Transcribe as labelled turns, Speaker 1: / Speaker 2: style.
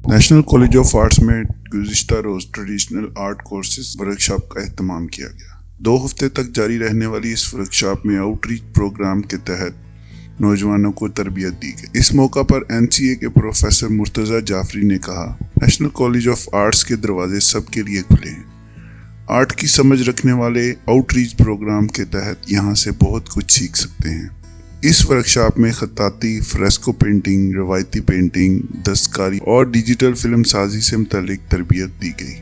Speaker 1: National college of arts में गुज़िश्ता रोज़ traditional art courses workshop का एहतमाम किया गया। 2 हफ्ते तक जारी रहने वाली इस वर्कशॉप में आउटरीच प्रोग्राम के तहत नौजवानों को तरबियत दी गई। इस मौका पर NCA के प्रोफेसर मुर्तज़ा जाफरी ने कहा, नेशनल कॉलेज ऑफ आर्ट्स के दरवाजे सबके लिए खुले हैं। आर्ट की समझ रखने वाले आउटरीच प्रोग्राम के तहत यहाँ से बहुत कुछ सीख सकते हैं। इस वर्कशॉप में खत्ताती, फ्रेस्को पेंटिंग, रवायती पेंटिंग, दस्तकारी और डिजिटल फिल्म साजी से मुतालिक तरबियत दी गई।